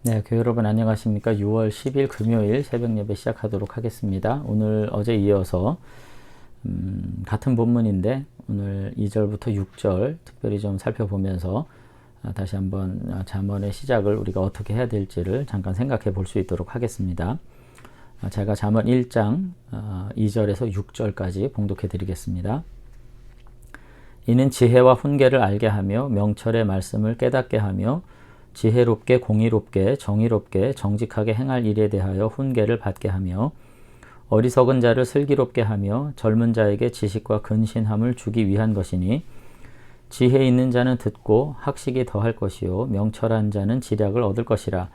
네, 교회 여러분 안녕하십니까? 6월 10일 금요일 새벽 예배 시작하도록 하겠습니다. 오늘 어제 이어서 같은 본문인데 오늘 2절부터 6절 특별히 좀 살펴보면서 다시 한번 잠언의 시작을 우리가 어떻게 해야 될지를 잠깐 생각해 볼 수 있도록 하겠습니다. 제가 잠언 1장 2절에서 6절까지 봉독해 드리겠습니다. 이는 지혜와 훈계를 알게 하며 명철의 말씀을 깨닫게 하며 지혜롭게 공의롭게 정의롭게 정직하게 행할 일에 대하여 훈계를 받게 하며 어리석은 자를 슬기롭게 하며 젊은 자에게 지식과 근신함을 주기 위한 것이니 지혜 있는 자는 듣고 학식이 더할 것이요 명철한 자는 지략을 얻을 것이라.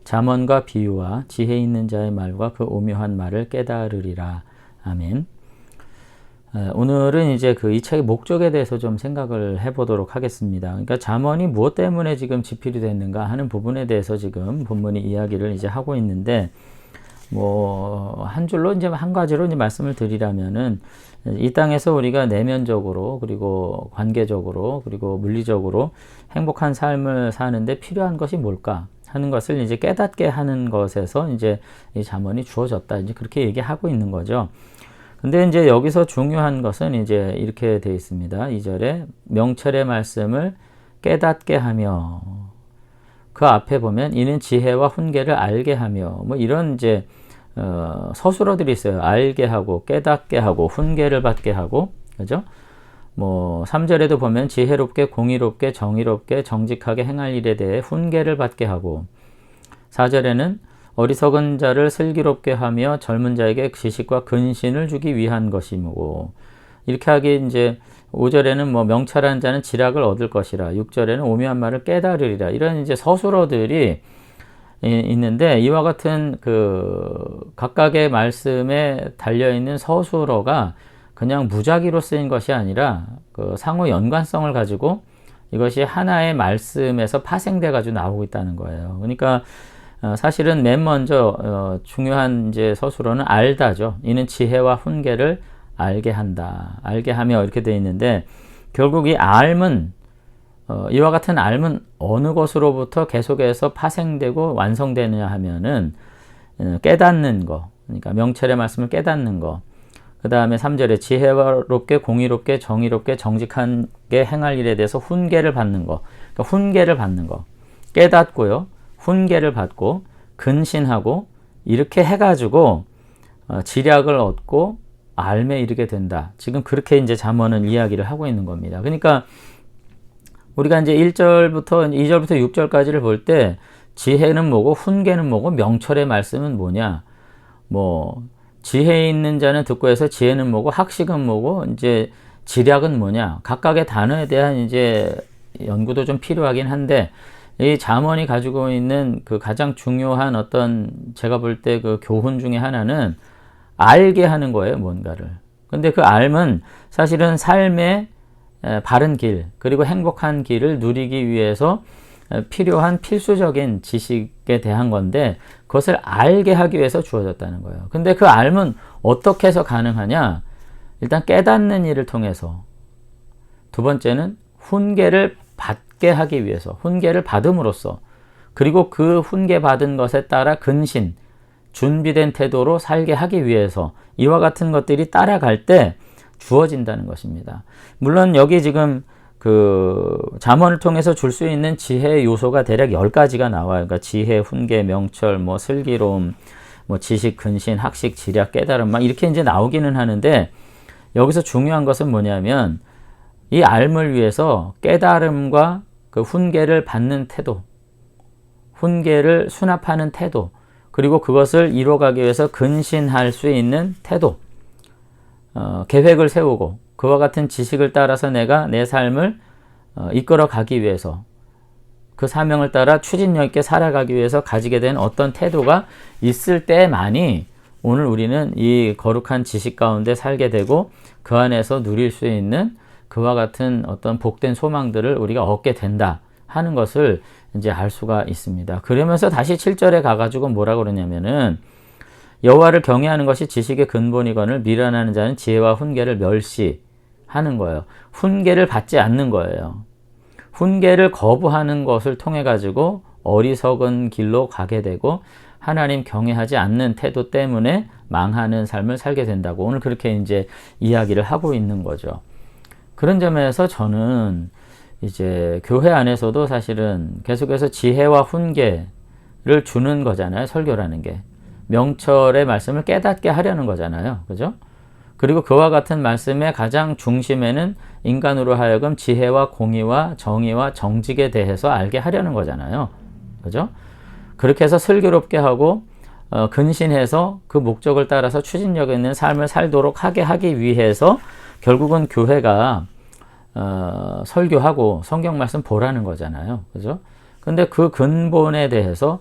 잠언과 비유와 지혜 있는 자의 말과 그 오묘한 말을 깨달으리라. 아멘. 오늘은 이제 이 책의 목적에 대해서 좀 생각을 해보도록 하겠습니다. 그러니까 잠언이 무엇 때문에 지금 집필이 됐는가 하는 부분에 대해서 지금 본문이 이야기를 이제 하고 있는데, 한 줄로 이제 한 가지로 이제 말씀을 드리라면은 이 땅에서 우리가 내면적으로 그리고 관계적으로 그리고 물리적으로 행복한 삶을 사는데 필요한 것이 뭘까 하는 것을 이제 깨닫게 하는 것에서 이제 이 잠언이 주어졌다. 이제 그렇게 얘기하고 있는 거죠. 근데 이제 여기서 중요한 것은 이제 이렇게 되어 있습니다. 2절에 명철의 말씀을 깨닫게 하며, 그 앞에 보면 이는 지혜와 훈계를 알게 하며 이런 이제 서술어들이 있어요. 알게 하고 깨닫게 하고 훈계를 받게 하고, 그죠? 3절에도 보면 지혜롭게 공의롭게 정의롭게 정직하게 행할 일에 대해 훈계를 받게 하고, 4절에는 어리석은 자를 슬기롭게 하며 젊은 자에게 지식과 근신을 주기 위한 것이고, 이렇게 하기에 이제 5절에는 명철한 자는 지략을 얻을 것이라, 6절에는 오묘한 말을 깨달으리라, 이런 이제 서술어들이 있는데, 이와 같은 각각의 말씀에 달려있는 서술어가 그냥 무작위로 쓰인 것이 아니라 상호 연관성을 가지고 이것이 하나의 말씀에서 파생돼 가지고 나오고 있다는 거예요. 그러니까 사실은 맨 먼저 중요한 이제 서술어는 알다죠. 이는 지혜와 훈계를 알게 한다. 알게 하며 이렇게 되어 있는데, 결국 이 알은 이와 같은 알은 어느 것으로부터 계속해서 파생되고 완성되느냐 하면은 깨닫는 거. 그러니까 명철의 말씀을 깨닫는 거. 그 다음에 3절에 지혜롭게 공의롭게 정의롭게 정직하게 행할 일에 대해서 훈계를 받는 거. 그러니까 훈계를 받는 거. 깨닫고요. 훈계를 받고 근신하고 이렇게 해가지고 지략을 얻고 알매 이르게 된다. 지금 그렇게 이제 잠언은 이야기를 하고 있는 겁니다. 그러니까 우리가 이제 1절부터 2절부터 6절까지를 볼 때 지혜는 뭐고 훈계는 뭐고 명철의 말씀은 뭐냐? 지혜 있는 자는 듣고 해서 지혜는 뭐고 학식은 뭐고 이제 지략은 뭐냐? 각각의 단어에 대한 이제 연구도 좀 필요하긴 한데, 이 잠언이 가지고 있는 가장 중요한 어떤 제가 볼 때 교훈 중에 하나는 알게 하는 거예요, 뭔가를. 근데 그 알은 사실은 삶의 바른 길 그리고 행복한 길을 누리기 위해서 필요한 필수적인 지식에 대한 건데, 그것을 알게 하기 위해서 주어졌다는 거예요. 근데 그 알은 어떻게 해서 가능하냐? 일단 깨닫는 일을 통해서, 두 번째는 훈계를 받게 하기 위해서, 훈계를 받음으로써, 그리고 그 훈계 받은 것에 따라 근신, 준비된 태도로 살게 하기 위해서, 이와 같은 것들이 따라갈 때 주어진다는 것입니다. 물론 여기 지금 잠언을 통해서 줄 수 있는 지혜의 요소가 대략 10가지가 나와요. 그러니까 지혜, 훈계, 명철, 슬기로움, 지식, 근신, 학식, 지략, 깨달음, 이렇게 이제 나오기는 하는데, 여기서 중요한 것은 뭐냐면 이 알을 위해서 깨달음과 훈계를 받는 태도, 훈계를 수납하는 태도, 그리고 그것을 이뤄가기 위해서 근신할 수 있는 태도, 계획을 세우고 그와 같은 지식을 따라서 내가 내 삶을 이끌어 가기 위해서, 그 사명을 따라 추진력 있게 살아가기 위해서 가지게 된 어떤 태도가 있을 때만이 오늘 우리는 이 거룩한 지식 가운데 살게 되고 그 안에서 누릴 수 있는 그와 같은 어떤 복된 소망들을 우리가 얻게 된다 하는 것을 이제 알 수가 있습니다. 그러면서 다시 7절에 가가지고 뭐라 그러냐면은, 여호와를 경외하는 것이 지식의 근본이거늘 미련하는 자는 지혜와 훈계를 멸시하는 거예요. 훈계를 받지 않는 거예요. 훈계를 거부하는 것을 통해 가지고 어리석은 길로 가게 되고 하나님 경외하지 않는 태도 때문에 망하는 삶을 살게 된다고 오늘 그렇게 이제 이야기를 하고 있는 거죠. 그런 점에서 저는 이제 교회 안에서도 사실은 계속해서 지혜와 훈계를 주는 거잖아요. 설교라는 게. 명철의 말씀을 깨닫게 하려는 거잖아요. 그죠? 그리고 그와 같은 말씀의 가장 중심에는 인간으로 하여금 지혜와 공의와 정의와 정직에 대해서 알게 하려는 거잖아요. 그죠? 그렇게 해서 슬기롭게 하고 근신해서 그 목적을 따라서 추진력 있는 삶을 살도록 하게 하기 위해서 결국은 교회가 설교하고 성경 말씀 보라는 거잖아요. 그죠? 근데 그 근본에 대해서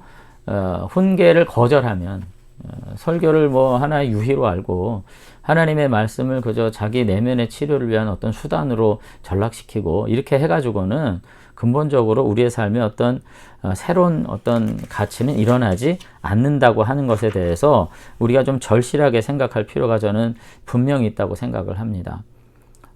훈계를 거절하면 설교를 뭐 하나의 유희로 알고 하나님의 말씀을 그저 자기 내면의 치료를 위한 어떤 수단으로 전락시키고 이렇게 해가지고는 근본적으로 우리의 삶에 어떤 새로운 어떤 가치는 일어나지 않는다고 하는 것에 대해서 우리가 좀 절실하게 생각할 필요가 저는 분명히 있다고 생각을 합니다.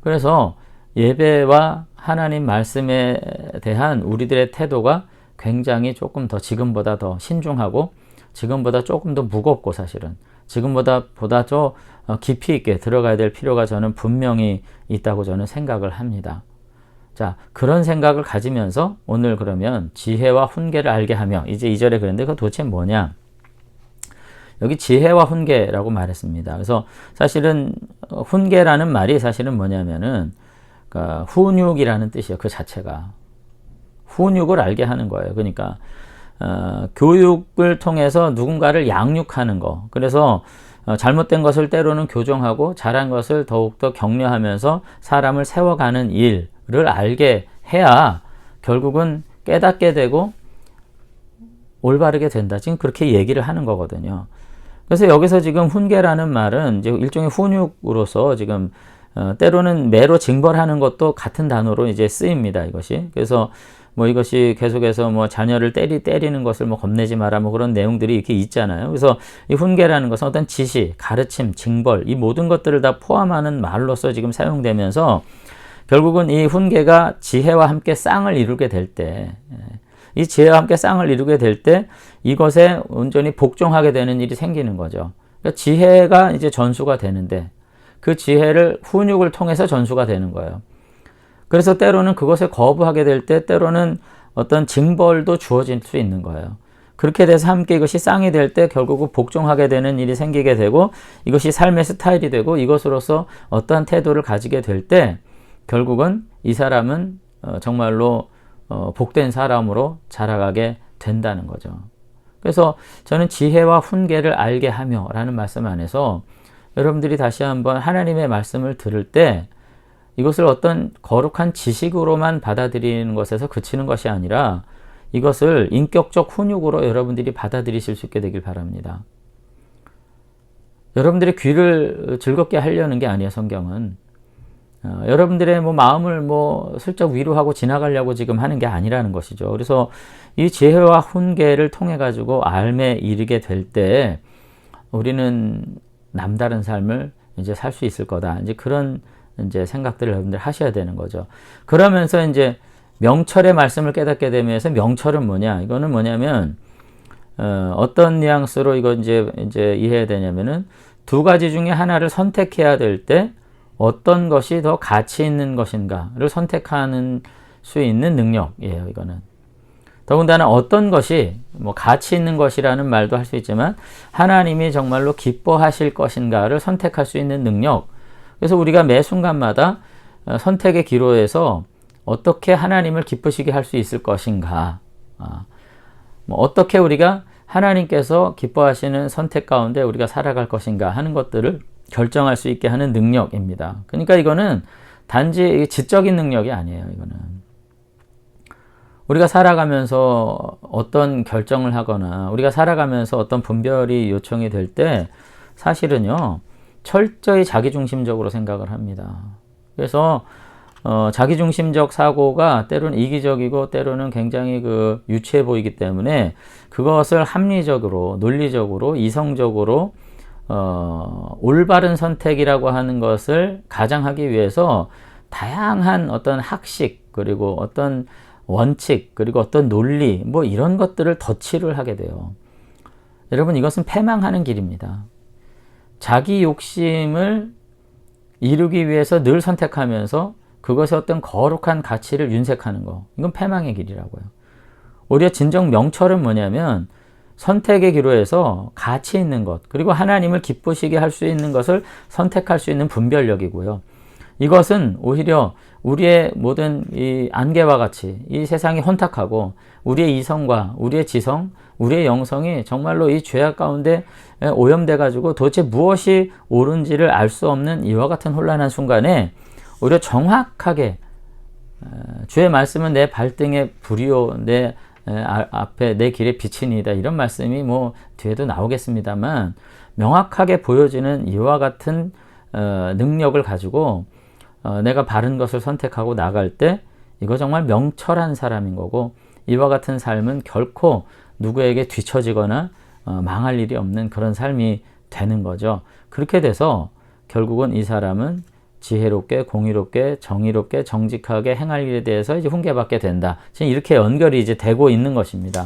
그래서 예배와 하나님 말씀에 대한 우리들의 태도가 굉장히 조금 더 지금보다 더 신중하고 지금보다 조금 더 무겁고 사실은 지금보다 더 깊이 있게 들어가야 될 필요가 저는 분명히 있다고 저는 생각을 합니다. 자, 그런 생각을 가지면서 오늘 그러면 지혜와 훈계를 알게 하며 이제 2절에 그랬는데 그거 도대체 뭐냐? 여기 지혜와 훈계라고 말했습니다. 그래서 사실은 훈계라는 말이 사실은 뭐냐면은 그러니까 훈육이라는 뜻이에요. 그 자체가. 훈육을 알게 하는 거예요. 그러니까 교육을 통해서 누군가를 양육하는 거. 그래서 잘못된 것을 때로는 교정하고 잘한 것을 더욱더 격려하면서 사람을 세워가는 일을 알게 해야 결국은 깨닫게 되고 올바르게 된다. 지금 그렇게 얘기를 하는 거거든요. 그래서 여기서 지금 훈계라는 말은 이제 일종의 훈육으로서 지금 때로는 매로 징벌하는 것도 같은 단어로 이제 쓰입니다. 이것이. 그래서 뭐 이것이 계속해서 뭐 자녀를 때리는 것을 뭐 겁내지 마라 뭐 그런 내용들이 이렇게 있잖아요. 그래서 이 훈계라는 것은 어떤 지시, 가르침, 징벌 이 모든 것들을 다 포함하는 말로서 지금 사용되면서 결국은 이 훈계가 지혜와 함께 쌍을 이루게 될 때, 이 지혜와 함께 쌍을 이루게 될 때 이것에 온전히 복종하게 되는 일이 생기는 거죠. 그러니까 지혜가 이제 전수가 되는데 그 지혜를 훈육을 통해서 전수가 되는 거예요. 그래서 때로는 그것을 거부하게 될 때 때로는 어떤 징벌도 주어질 수 있는 거예요. 그렇게 돼서 함께 이것이 쌍이 될 때 결국은 복종하게 되는 일이 생기게 되고 이것이 삶의 스타일이 되고 이것으로서 어떠한 태도를 가지게 될 때 결국은 이 사람은 정말로 복된 사람으로 자라가게 된다는 거죠. 그래서 저는 지혜와 훈계를 알게 하며 라는 말씀 안에서 여러분들이 다시 한번 하나님의 말씀을 들을 때 이것을 어떤 거룩한 지식으로만 받아들이는 것에서 그치는 것이 아니라 이것을 인격적 훈육으로 여러분들이 받아들이실 수 있게 되길 바랍니다. 여러분들의 귀를 즐겁게 하려는 게 아니에요, 성경은. 여러분들의 뭐 마음을 뭐 슬쩍 위로하고 지나가려고 지금 하는 게 아니라는 것이죠. 그래서 이 지혜와 훈계를 통해 가지고 알매 이르게 될 때 우리는 남다른 삶을 이제 살 수 있을 거다. 이제 그런 이제 생각들을 여러분들 하셔야 되는 거죠. 그러면서 이제 명철의 말씀을 깨닫게 되면서 명철은 뭐냐? 이거는 뭐냐면 어떤 뉘앙스로 이거 이제 이해해야 되냐면은 두 가지 중에 하나를 선택해야 될 때 어떤 것이 더 가치 있는 것인가를 선택하는 수 있는 능력이에요. 이거는. 더군다나 어떤 것이 뭐 가치 있는 것이라는 말도 할 수 있지만 하나님이 정말로 기뻐하실 것인가를 선택할 수 있는 능력. 그래서 우리가 매 순간마다 선택의 기로에서 어떻게 하나님을 기쁘시게 할 수 있을 것인가. 뭐 어떻게 우리가 하나님께서 기뻐하시는 선택 가운데 우리가 살아갈 것인가 하는 것들을 결정할 수 있게 하는 능력입니다. 그러니까 이거는 단지 지적인 능력이 아니에요. 이거는 우리가 살아가면서 어떤 결정을 하거나 우리가 살아가면서 어떤 분별이 요청이 될 때 사실은요 철저히 자기중심적으로 생각을 합니다. 그래서 자기중심적 사고가 때로는 이기적이고 때로는 굉장히 유치해 보이기 때문에 그것을 합리적으로 논리적으로 이성적으로 올바른 선택이라고 하는 것을 가장하기 위해서 다양한 어떤 학식 그리고 어떤 원칙, 그리고 어떤 논리, 뭐 이런 것들을 덧칠을 하게 돼요. 여러분, 이것은 패망하는 길입니다. 자기 욕심을 이루기 위해서 늘 선택하면서 그것의 어떤 거룩한 가치를 윤색하는 거, 이건 패망의 길이라고요. 오히려 진정 명철은 뭐냐면 선택의 기로에서 가치 있는 것, 그리고 하나님을 기쁘시게 할 수 있는 것을 선택할 수 있는 분별력이고요. 이것은 오히려 우리의 모든 이 안개와 같이 이 세상이 혼탁하고 우리의 이성과 우리의 지성, 우리의 영성이 정말로 이 죄악 가운데 오염돼 가지고 도대체 무엇이 옳은지를 알 수 없는 이와 같은 혼란한 순간에 오히려 정확하게 주의 말씀은 내 발등에 불이요 내 앞에 내 길에 빛이니이다, 이런 말씀이 뭐 뒤에도 나오겠습니다만 명확하게 보여지는 이와 같은 능력을 가지고 내가 바른 것을 선택하고 나갈 때 이거 정말 명철한 사람인 거고, 이와 같은 삶은 결코 누구에게 뒤처지거나 망할 일이 없는 그런 삶이 되는 거죠. 그렇게 돼서 결국은 이 사람은 지혜롭게, 공의롭게, 정의롭게, 정직하게 행할 일에 대해서 이제 훈계받게 된다. 지금 이렇게 연결이 이제 되고 있는 것입니다.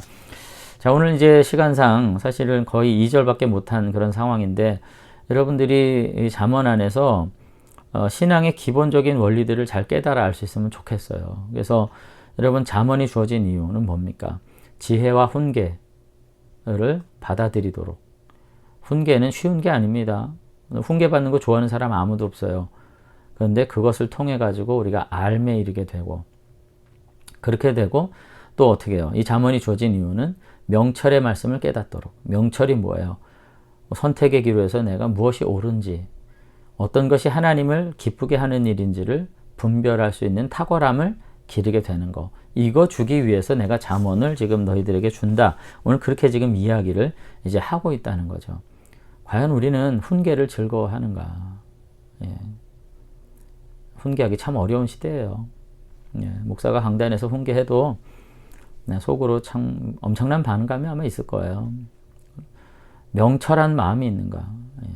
자, 오늘 이제 시간상 사실은 거의 2절밖에 못한 그런 상황인데, 여러분들이 이 잠언 안에서 신앙의 기본적인 원리들을 잘 깨달아 알 수 있으면 좋겠어요. 그래서 여러분, 잠언이 주어진 이유는 뭡니까? 지혜와 훈계를 받아들이도록. 훈계는 쉬운 게 아닙니다. 훈계 받는 거 좋아하는 사람 아무도 없어요. 그런데 그것을 통해 가지고 우리가 알매 이르게 되고, 그렇게 되고 또 어떻게 해요? 이 잠언이 주어진 이유는 명철의 말씀을 깨닫도록. 명철이 뭐예요? 선택의 기로에서 내가 무엇이 옳은지, 어떤 것이 하나님을 기쁘게 하는 일인지를 분별할 수 있는 탁월함을 기르게 되는 거. 이거 주기 위해서 내가 잠언을 지금 너희들에게 준다. 오늘 그렇게 지금 이야기를 이제 하고 있다는 거죠. 과연 우리는 훈계를 즐거워하는가? 예. 훈계하기 참 어려운 시대예요. 예. 목사가 강단에서 훈계해도 속으로 참 엄청난 반감이 아마 있을 거예요. 명철한 마음이 있는가? 예.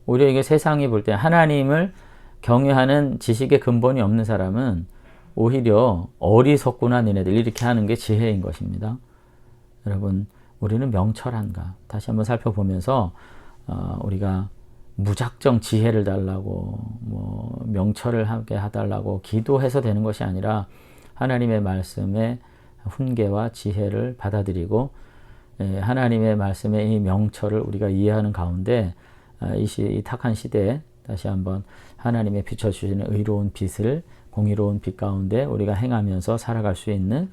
오히려 이게 세상이 볼 때 하나님을 경외하는 지식의 근본이 없는 사람은 오히려 어리석구나 니네들, 이렇게 하는 게 지혜인 것입니다. 여러분, 우리는 명철한가? 다시 한번 살펴보면서 우리가 무작정 지혜를 달라고, 뭐 명철을 하게 해달라고 기도해서 되는 것이 아니라 하나님의 말씀의 훈계와 지혜를 받아들이고 하나님의 말씀의 이 명철을 우리가 이해하는 가운데 이 탁한 시대에 다시 한번 하나님의 비춰주시는 의로운 빛을, 공의로운 빛 가운데 우리가 행하면서 살아갈 수 있는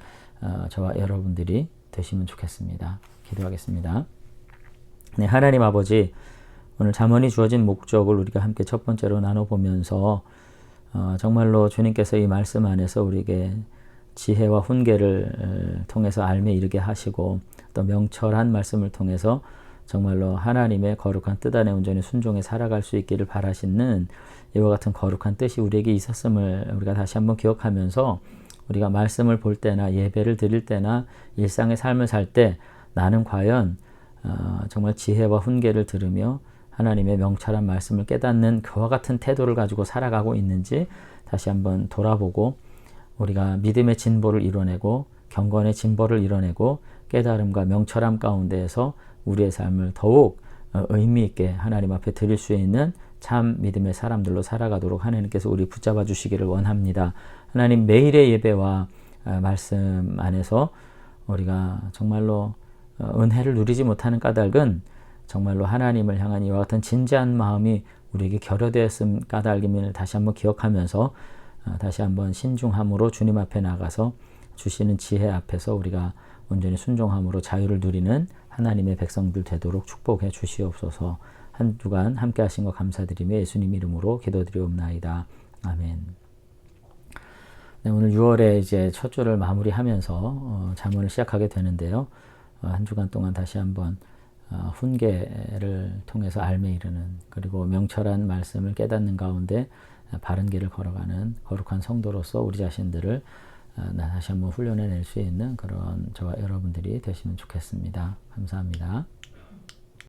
저와 여러분들이 되시면 좋겠습니다. 기도하겠습니다. 네, 하나님 아버지, 오늘 잠언이 주어진 목적을 우리가 함께 첫 번째로 나눠보면서 정말로 주님께서 이 말씀 안에서 우리에게 지혜와 훈계를 통해서 알매 이르게 하시고, 또 명철한 말씀을 통해서 정말로 하나님의 거룩한 뜻 안에 온전히 순종해 살아갈 수 있기를 바라시는 이와 같은 거룩한 뜻이 우리에게 있었음을 우리가 다시 한번 기억하면서, 우리가 말씀을 볼 때나 예배를 드릴 때나 일상의 삶을 살 때 나는 과연 정말 지혜와 훈계를 들으며 하나님의 명철한 말씀을 깨닫는 그와 같은 태도를 가지고 살아가고 있는지 다시 한번 돌아보고, 우리가 믿음의 진보를 이뤄내고 경건의 진보를 이뤄내고 깨달음과 명철함 가운데에서 우리의 삶을 더욱 의미 있게 하나님 앞에 드릴 수 있는 참 믿음의 사람들로 살아가도록 하나님께서 우리 붙잡아 주시기를 원합니다. 하나님, 매일의 예배와 말씀 안에서 우리가 정말로 은혜를 누리지 못하는 까닭은 정말로 하나님을 향한 이와 같은 진지한 마음이 우리에게 결여되었음 까닭임을 다시 한번 기억하면서 다시 한번 신중함으로 주님 앞에 나가서 주시는 지혜 앞에서 우리가 온전히 순종함으로 자유를 누리는 하나님의 백성들 되도록 축복해 주시옵소서. 한 주간 함께 하신 것 감사드리며 예수님 이름으로 기도드리옵나이다. 아멘. 네, 오늘 6월에 이제 첫 주를 마무리하면서 잠언을 시작하게 되는데요. 한 주간 동안 다시 한번 훈계를 통해서 알매 이르는, 그리고 명철한 말씀을 깨닫는 가운데 바른 길을 걸어가는 거룩한 성도로서 우리 자신들을 다시 한번 훈련해낼 수 있는 그런 저와 여러분들이 되시면 좋겠습니다. 감사합니다.